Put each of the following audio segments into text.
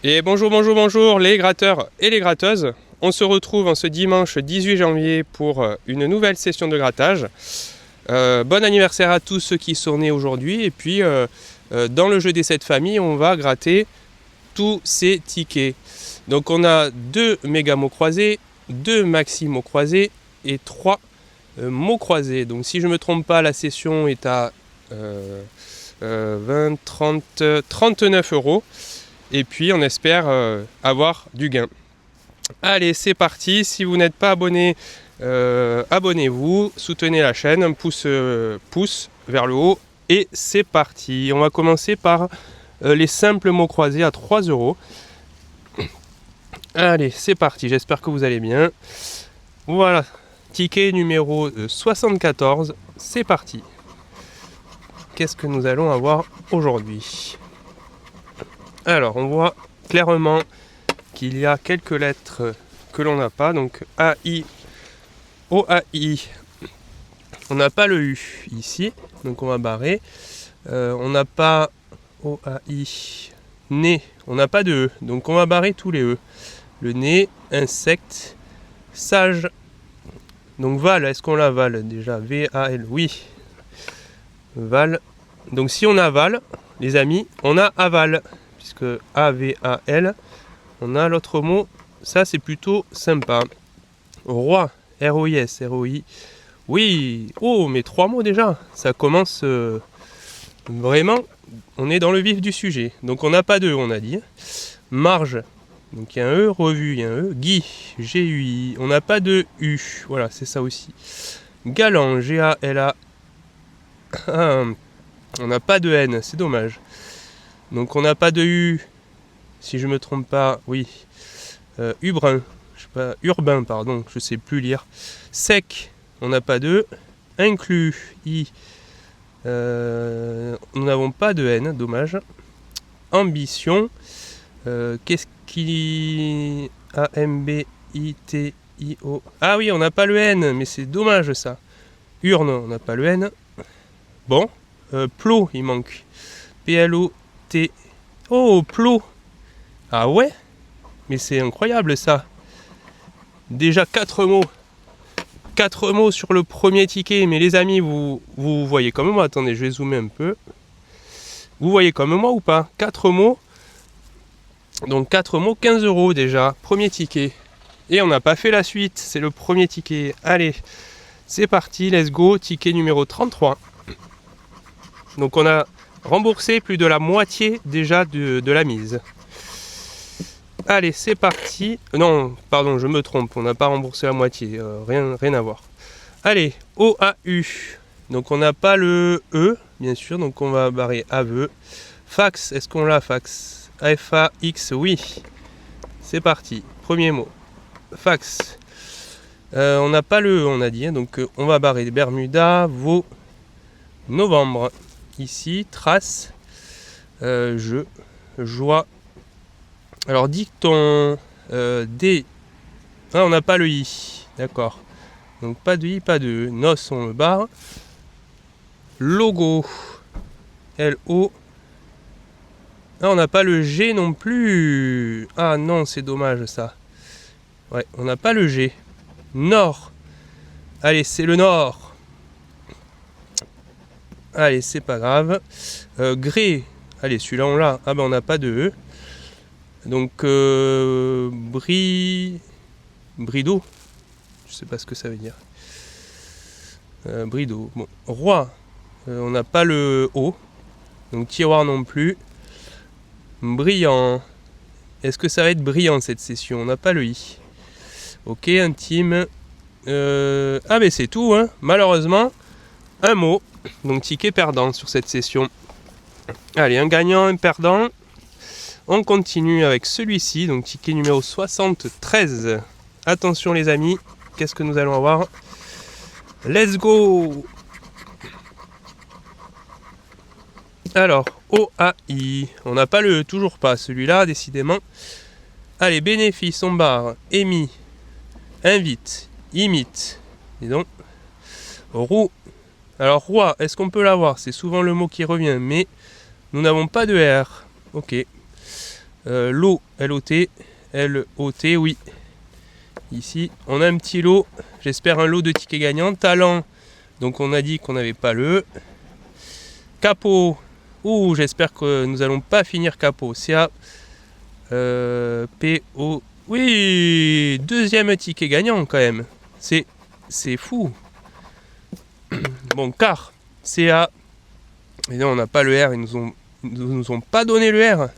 Et bonjour, bonjour, bonjour les gratteurs et les gratteuses. On se retrouve en ce dimanche 18 janvier pour une nouvelle session de grattage. Bon anniversaire à tous ceux qui sont nés aujourd'hui. Et puis, dans le jeu des 7 familles, on va gratter tous ces tickets. Donc, on a 2 méga mots croisés, 2 maxi mots croisés et 3 mots croisés. Donc, si je ne me trompe pas, la session est à 20, 30, 39 euros. Et puis on espère avoir du gain. Allez, c'est parti. Si vous n'êtes pas abonné, abonnez-vous, soutenez la chaîne, un pouce vers le haut. Et c'est parti. On va commencer par les simples mots croisés à 3 euros. Allez, c'est parti. J'espère que vous allez bien. Voilà, ticket numéro 74. C'est parti. Qu'est-ce que nous allons avoir aujourd'hui ? Alors, on voit clairement qu'il y a quelques lettres que l'on n'a pas. Donc, AI, OAI. On n'a pas le U ici. Donc, on va barrer. On n'a pas OAI. Nez. On n'a pas de E. Donc, on va barrer tous les E. Le nez, insecte, sage. Donc, val. Est-ce qu'on l'avale déjà? V-A-L. Oui. Val. Donc, si on avale, les amis, on a aval. Puisque A-V-A-L, on a l'autre mot, ça c'est plutôt sympa. Roi, R-O-I-S, R-O-I. Oui, oh, mais 3 mots déjà, ça commence vraiment, on est dans le vif du sujet. Donc on n'a pas de E, on a dit. Marge, donc il y a un E, revue, il y a un E. Guy, G-U-I, on n'a pas de U, voilà, c'est ça aussi. Galant, G-A-L-A. On n'a pas de N, c'est dommage. Donc on n'a pas de U, si je me trompe pas, oui. Ubrin, je sais pas, urbain, pardon, je sais plus lire. Sec, on n'a pas de. Inclus, I. Nous n'avons pas de N, dommage. Ambition, qu'est-ce qui. A-M-B-I-T-I-O. Ah oui, on n'a pas le N, mais c'est dommage ça. Urne, on n'a pas le N. Bon, plot, il manque. P-L-O-T. Oh, plot. Ah ouais? Mais c'est incroyable ça. Déjà 4 mots. 4 mots sur le premier ticket. Mais les amis, vous voyez comme moi. Attendez, je vais zoomer un peu. Vous voyez comme moi ou pas? 4 mots. Donc 4 mots, 15 euros déjà. Premier ticket. Et on n'a pas fait la suite. C'est le premier ticket. Allez, c'est parti. Let's go. Ticket numéro 33. Donc on a remboursé plus de la moitié déjà de la mise. Allez, c'est parti. Non, pardon, je me trompe. On n'a pas remboursé la moitié. Rien à voir. Allez, O-A-U. Donc, on n'a pas le E, bien sûr. Donc, on va barrer aveu. Fax, est-ce qu'on l'a, fax? F-A-X, oui. C'est parti. Premier mot. Fax. On n'a pas le E, on a dit. Donc, on va barrer Bermuda, Vaux, novembre. Ici, trace. Je, joie. Alors dicton D. Ah, on n'a pas le I. D'accord. Donc pas de I, pas de E. Noce, on le barre. Logo. L-O. Ah, on n'a pas le G non plus. Ah non, c'est dommage ça. Ouais, on n'a pas le G. Nord. Allez, c'est le Nord. Allez, c'est pas grave. Gré. Allez, celui-là on l'a. Ah ben on n'a pas de E. Donc, Brideau, je sais pas ce que ça veut dire. Brideau, bon. Roi, on n'a pas le O. Donc, tiroir non plus. Brillant, est-ce que ça va être brillant cette session? On n'a pas le I. Ok, intime. Ah, mais c'est tout, hein. Malheureusement, un mot. Donc, ticket perdant sur cette session. Allez, un gagnant, un perdant. On continue avec celui-ci, donc ticket numéro 73. Attention les amis, qu'est-ce que nous allons avoir? Let's go! Alors, OAI, on n'a pas le toujours pas, celui-là, décidément. Allez, bénéfice, on barre, émis, invite, imite, et donc, roue. Alors, roi, est-ce qu'on peut l'avoir? C'est souvent le mot qui revient, mais nous n'avons pas de R. Ok. Lot, L-O-T, L-O-T, oui. Ici, on a un petit lot, j'espère un lot de tickets gagnants. Talent, donc on a dit qu'on n'avait pas le. Capot, ouh, j'espère que nous allons pas finir capot. CA, P-O, oui, deuxième ticket gagnant quand même. C'est fou. Bon, car, CA, et non, on n'a pas le R, ils nous ont pas donné le R.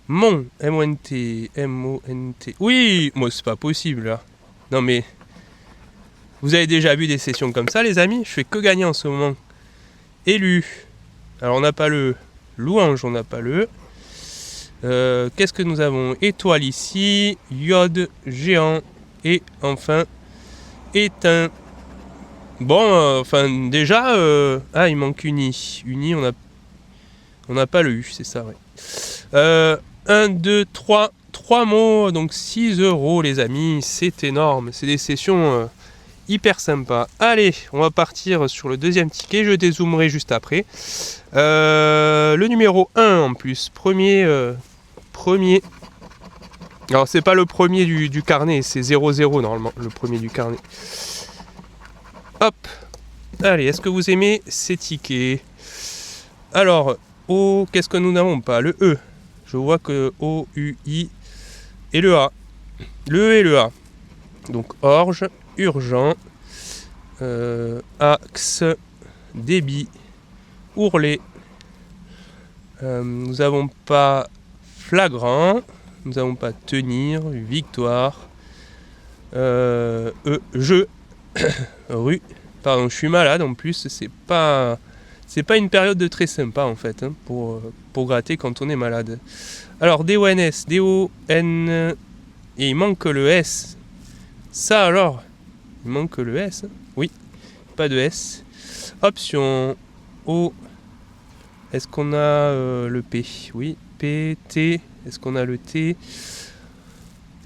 Mon, M-O-N-T, M-O-N-T. Oui, moi c'est pas possible là. Non mais, vous avez déjà vu des sessions comme ça les amis? Je fais que gagner en ce moment. Élu. Alors on n'a pas le louange, on n'a pas le. Qu'est-ce que nous avons? Étoile ici, iode, géant et enfin éteint. Bon, enfin déjà, ah il manque uni. Uni, on n'a pas le U, c'est ça, ouais. 1, 2, 3 mots, donc 6 € les amis, c'est énorme, c'est des sessions hyper sympas. Allez, on va partir sur le deuxième ticket, je dézoomerai juste après. Le numéro 1 en plus, premier. Alors c'est pas le premier du carnet, c'est 0-0 normalement, le premier du carnet. Hop, allez, est-ce que vous aimez ces tickets? Alors, O, qu'est-ce que nous n'avons pas? Le E. Je vois que O, U, I et le A. Le E et le A. Donc orge, urgent, axe, débit, ourlet. Nous n'avons pas flagrant. Nous n'avons pas tenir, victoire. Jeu, rue. Pardon, je suis malade en plus. C'est pas une période de très sympa en fait hein, pour gratter quand on est malade. Alors D-O-N-S, D-O-N et il manque le S. Ça alors, il manque le S. Oui, pas de S. Option O. Est-ce qu'on a le P? Oui, P, T. Est-ce qu'on a le T?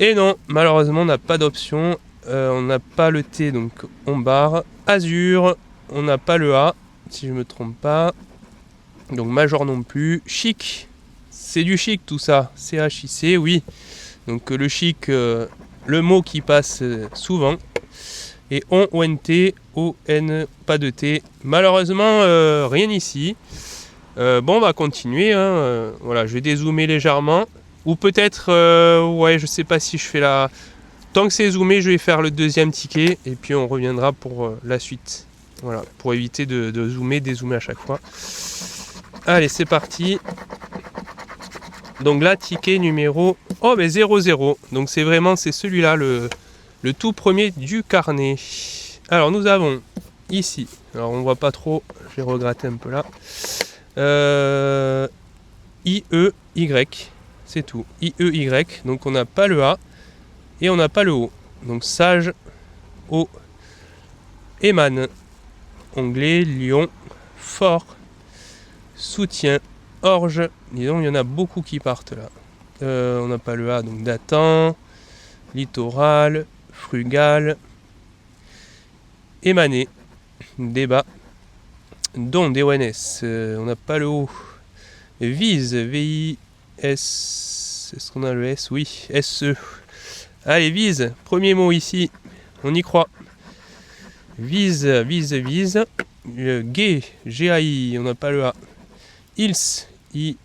Et non, malheureusement on n'a pas d'option. On n'a pas le T donc on barre. Azur, on n'a pas le A. Si je me trompe pas. Donc major non plus. Chic, c'est du chic tout ça. C-H-I-C, oui. Donc le chic, le mot qui passe souvent. Et O-N-T, O-N, pas de T. Malheureusement, rien ici. Bon, on va continuer. Hein. Voilà, je vais dézoomer légèrement. Ou peut-être, ouais, je sais pas si je fais la... Tant que c'est zoomé, je vais faire le deuxième ticket. Et puis on reviendra pour la suite. Voilà, pour éviter de zoomer, dézoomer à chaque fois. Allez, c'est parti. Donc là, ticket numéro... Oh, mais 0-0. Donc c'est celui-là, le tout premier du carnet. Alors, nous avons ici... Alors, on voit pas trop. Je vais regratter un peu là. I-E-Y. C'est tout. I-E-Y. Donc on n'a pas le A. Et on n'a pas le O. Donc sage, O. Émane. Onglet, lion, fort, soutien, orge. Dis donc, il y en a beaucoup qui partent là. On n'a pas le A, donc datant, littoral, frugal, émané, débat, don, D-O-N-S. On n'a pas le O. Vise, V-I-S. Est-ce qu'on a le S? Oui, S-E. Allez, vise, premier mot ici, on y croit. Vise. Gay, G-A-I, on n'a pas le A. Ils, I.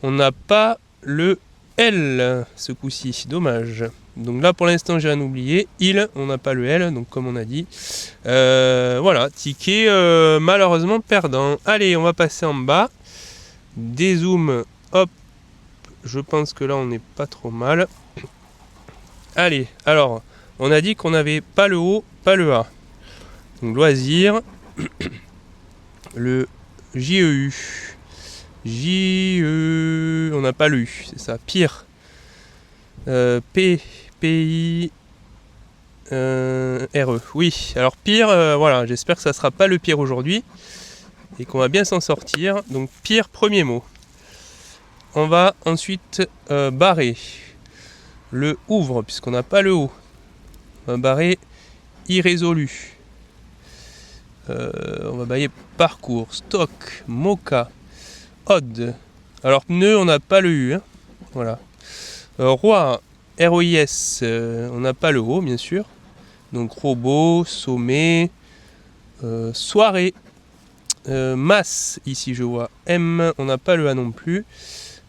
On n'a pas le L ce coup-ci, dommage. Donc là pour l'instant j'ai un oublié. Il, on n'a pas le L, donc comme on a dit. Voilà, ticket malheureusement perdant. Allez, on va passer en bas. Dézoom, hop. Je pense que là on n'est pas trop mal. Allez, alors, on a dit qu'on n'avait pas le O, pas le A. Donc loisir, le J-E-U. J-E, on n'a pas le U, c'est ça. Pire. P, P-I, R-E. Oui, alors pire, voilà, j'espère que ça ne sera pas le pire aujourd'hui. Et qu'on va bien s'en sortir. Donc pire, premier mot. On va ensuite barrer. Le ouvre, puisqu'on n'a pas le O. On va barrer irrésolu. On va bailler parcours, stock, mocha, odd. Alors pneu, on n'a pas le U. Hein. Voilà. Roi, ROIS, on n'a pas le O bien sûr. Donc robot, sommet, soirée, masse ici je vois M, on n'a pas le A non plus.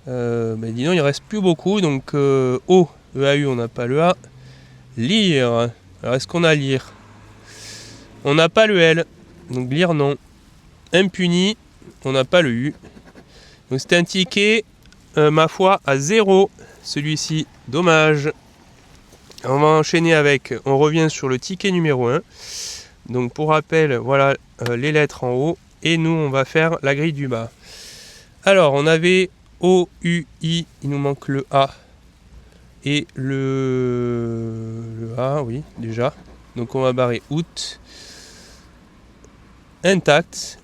Dis donc il reste plus beaucoup, donc O, EAU on n'a pas le A. Lire, alors est-ce qu'on a lire? On n'a pas le L, donc lire non. Impuni, on n'a pas le U. Donc c'est un ticket, ma foi, à 0, celui-ci, dommage. On va enchaîner avec, on revient sur le ticket numéro 1. Donc pour rappel, voilà les lettres en haut. Et nous, on va faire la grille du bas. Alors, on avait O, U, I, il nous manque le A. Et le A, oui, déjà. Donc on va barrer août. Intact.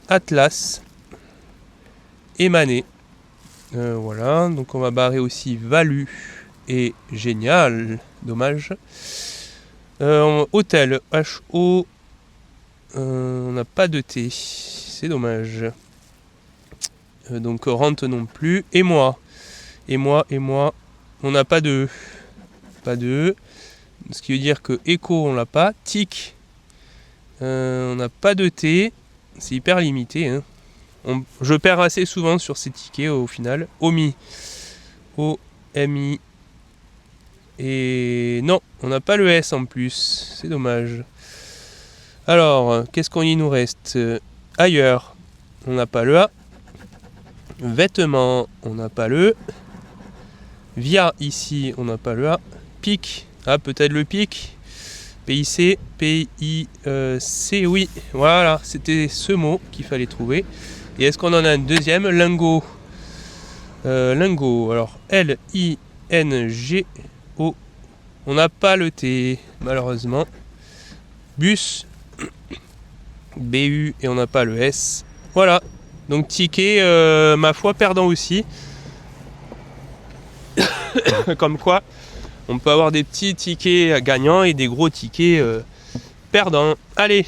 Atlas. Émané. Voilà, donc on va barrer aussi value et génial. Dommage. Hôtel. H-O. On n'a pas de T. C'est dommage. Donc rente non plus. Et moi. On n'a pas de E. Pas de E. Ce qui veut dire que écho on l'a pas. Tic. On n'a pas de T. C'est hyper limité. Hein. Je perds assez souvent sur ces tickets au final. OMI. O-M-I. Et non, on n'a pas le S en plus. C'est dommage. Alors, qu'est-ce qu'il nous reste? Ailleurs, on n'a pas le A. Vêtements, on n'a pas le E. Via, ici, on n'a pas le A. Pic, peut-être le pic. PIC, P-I-C, oui. Voilà, c'était ce mot qu'il fallait trouver. Et est-ce qu'on en a un deuxième? Lingot. Lingot, alors L-I-N-G-O. On n'a pas le T, malheureusement. Bus. BU et on n'a pas le S. Voilà. Donc ticket, ma foi, perdant aussi. Comme quoi, on peut avoir des petits tickets gagnants et des gros tickets perdants. Allez,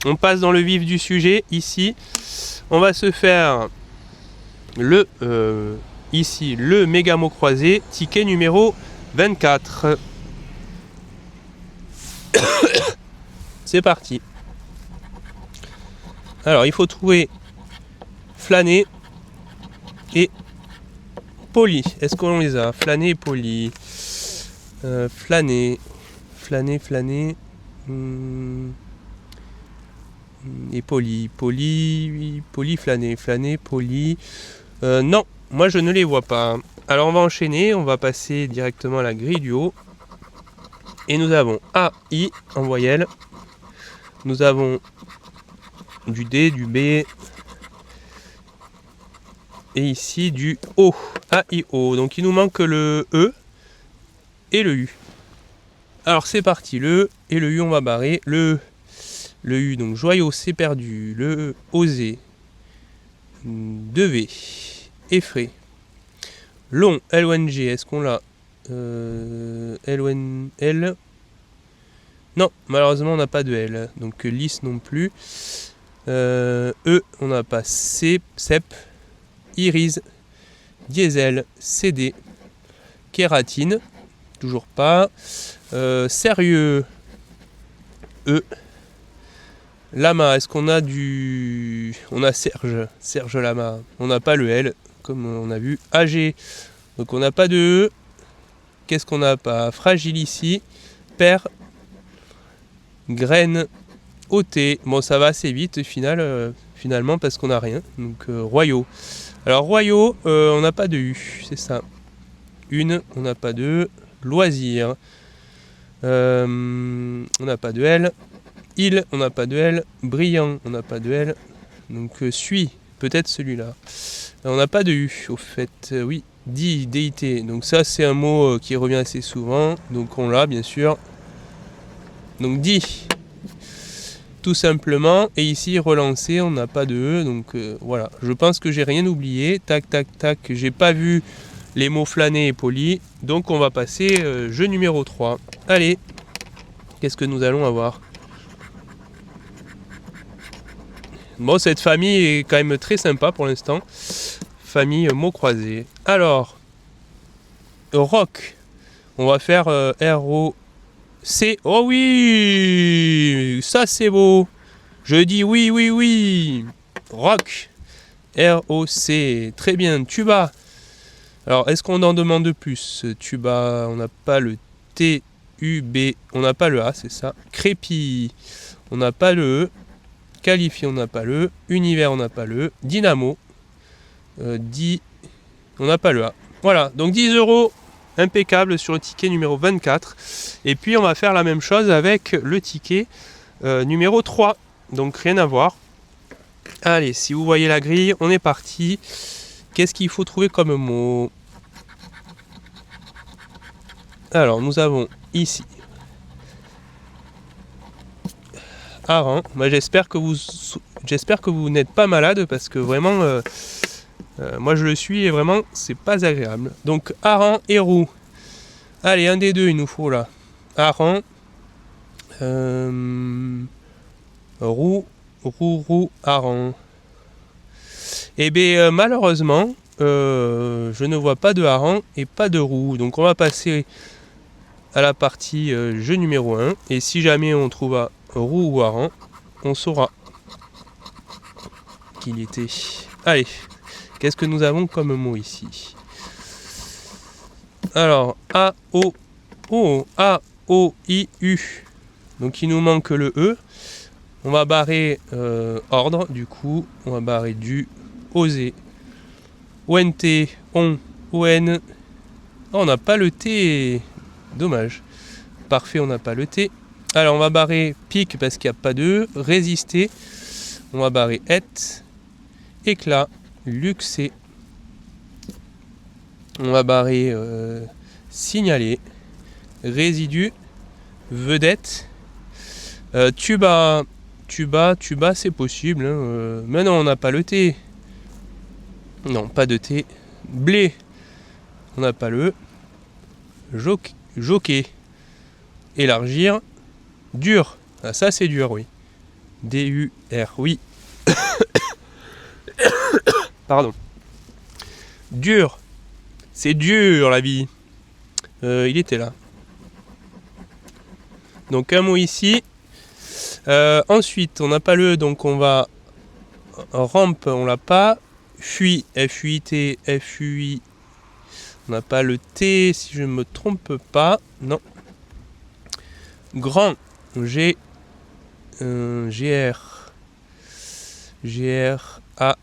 on passe dans le vif du sujet. Ici, on va se faire ici le méga mot croisé, ticket numéro 24. C'est parti. Alors, il faut trouver flâner et poli. Est-ce qu'on les a? Flâner et poli. Flâner. Et poli. Poli, flâner. Flâner, poli. Non, moi je ne les vois pas. Alors, on va enchaîner. On va passer directement à la grille du haut. Et nous avons A, I en voyelle. Nous avons du D, du B. Et ici du O. A, I, O. Donc il nous manque le E et le U. Alors c'est parti. Le E et le U, on va barrer. Le U, donc joyau, c'est perdu. Le E, osé. 2V. Effray. Long, L-O-N-G. Est-ce qu'on l'a? L. Non, malheureusement on n'a pas de L. Donc lisse non plus. E, on n'a pas C, CEP. Iris. Diesel. CD. Kératine. Toujours pas. Sérieux. E. Lama. Est-ce qu'on a du... On a Serge. Serge Lama. On n'a pas le L. Comme on a vu. AG. Donc on n'a pas de E. Qu'est-ce qu'on n'a pas? Fragile ici. Père. Graine. OT. Bon, ça va assez vite finalement parce qu'on n'a rien. Donc royaux. Alors royaux, on n'a pas de U. C'est ça. Une, on n'a pas de E. Loisir. On n'a pas de L. Il, on n'a pas de L. Brillant, on n'a pas de L. Donc suis. Peut-être celui-là. On n'a pas de U. Au fait, oui. Dit, déité. Donc ça, c'est un mot qui revient assez souvent. Donc on l'a, bien sûr. Donc dit. Tout simplement. Et ici, relancer, on n'a pas de E. Donc voilà. Je pense que j'ai rien oublié. Tac, tac, tac. J'ai pas vu les mots flâner et poli. Donc on va passer jeu numéro 3. Allez. Qu'est-ce que nous allons avoir? Bon, cette famille est quand même très sympa pour l'instant. Famille mots croisés. Alors, rock. On va faire R-O-C. Oh oui, ça c'est beau. Je dis oui, oui, oui. Rock. R-O-C. Très bien. Tuba. Alors, est-ce qu'on en demande de plus? Tuba, on n'a pas le T-U-B. On n'a pas le A, c'est ça. Crépi. On n'a pas le E. Qualifié, on n'a pas le E. Univers, on n'a pas le E. Dynamo. On n'a pas le A. Voilà, donc 10 €, impeccable sur le ticket numéro 24. Et puis on va faire la même chose avec le ticket numéro 3. Donc rien à voir. Allez, si vous voyez la grille, on est parti. Qu'est-ce qu'il faut trouver comme mot? Alors, nous avons ici hareng. J'espère que vous n'êtes pas malade parce que vraiment, moi je le suis et vraiment c'est pas agréable. Donc hareng et roux. Allez, un des deux il nous faut là. Hareng, roux, hareng. Et bien malheureusement, je ne vois pas de hareng et pas de roux. Donc on va passer à la partie jeu numéro 1. Et si jamais on trouve roux ou hareng, on saura qu'il était. Allez, qu'est-ce que nous avons comme mot ici? Alors, A-O-I-U. Donc il nous manque le E. On va barrer ordre, du coup, on va barrer du, oser. O-N-T, on, O-N. Oh, on n'a pas le T. Dommage. Parfait, on n'a pas le T. Alors, on va barrer pique parce qu'il n'y a pas de E. Résister. On va barrer et. Éclat. Luxé. On va barrer signaler. Résidu. Vedette. Tuba, c'est possible. Hein. Mais non, on n'a pas le T. Non, pas de T. Blé. On n'a pas le E. Jockey. Élargir. Dur. Ah, ça, c'est dur, oui. D-U-R, oui. Pardon. Dur. C'est dur, la vie. Il était là. Donc, un mot ici. Ensuite, on n'a pas le E, donc on va... Rampe, on l'a pas. Fuit, F-U-I-T, F-U-I. On n'a pas le T, si je ne me trompe pas. Non. Grand, G, G-R, G-R-A-N-D.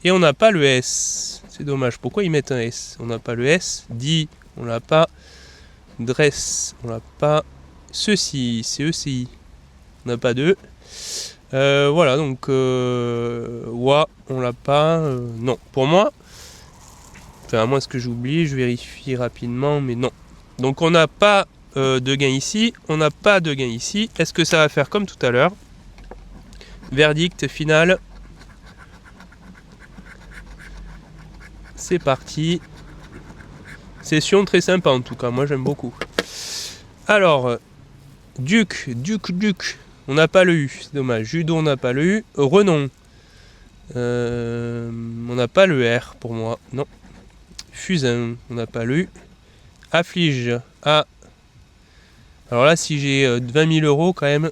Et on n'a pas le S. C'est dommage. Pourquoi ils mettent un S? On n'a pas le S. Dit, on l'a pas. Dresse, on l'a pas. Ceci, C-E-C-I. On n'a pas de. Voilà, donc Wa, on l'a pas. Non, pour moi. Enfin, à moins que j'oublie, je vérifie rapidement, mais non. Donc on n'a pas de gain ici, on n'a pas de gain ici. Est-ce que ça va faire comme tout à l'heure? Verdict final. C'est parti. Session très sympa en tout cas, moi j'aime beaucoup. Alors, Duc. On n'a pas le U, c'est dommage. Judo, on n'a pas le U. Renom. On n'a pas le R pour moi, non. Fusain, on n'a pas le U. Afflige. Ah. Alors là, si j'ai 20 000 € quand même,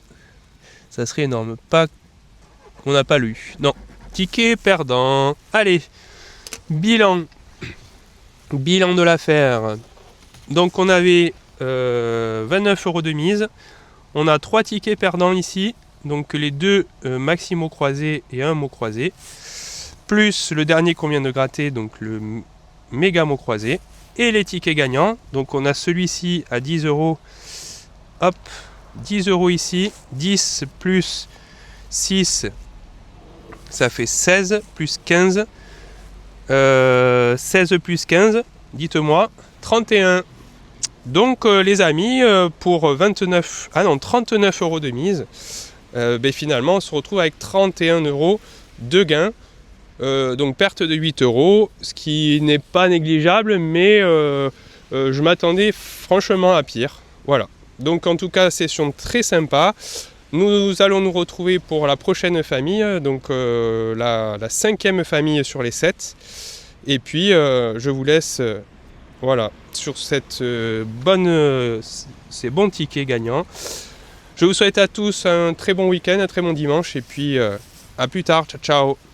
ça serait énorme. Pas. On n'a pas le U. Non. Ticket perdant. Allez. Bilan. Bilan de l'affaire. Donc on avait 29 € de mise. On a 3 tickets perdants ici. Donc les 2 maximaux croisés et un mot croisé. Plus le dernier qu'on vient de gratter, donc le méga mot croisé. Et les tickets gagnants. Donc on a celui-ci à 10 €. Hop, 10 € ici. 10 plus 6, ça fait 16 plus 15. 16 plus 15, dites-moi, 31. Donc les amis, pour 39 € de mise, finalement on se retrouve avec 31 € de gain. Donc perte de 8 €, ce qui n'est pas négligeable, mais je m'attendais franchement à pire. Voilà. Donc en tout cas, session très sympa. Nous allons nous retrouver pour la prochaine famille, donc la 5e famille sur les 7. Et puis, je vous laisse voilà, sur cette ces bons tickets gagnants. Je vous souhaite à tous un très bon week-end, un très bon dimanche. Et puis, à plus tard. Ciao, ciao.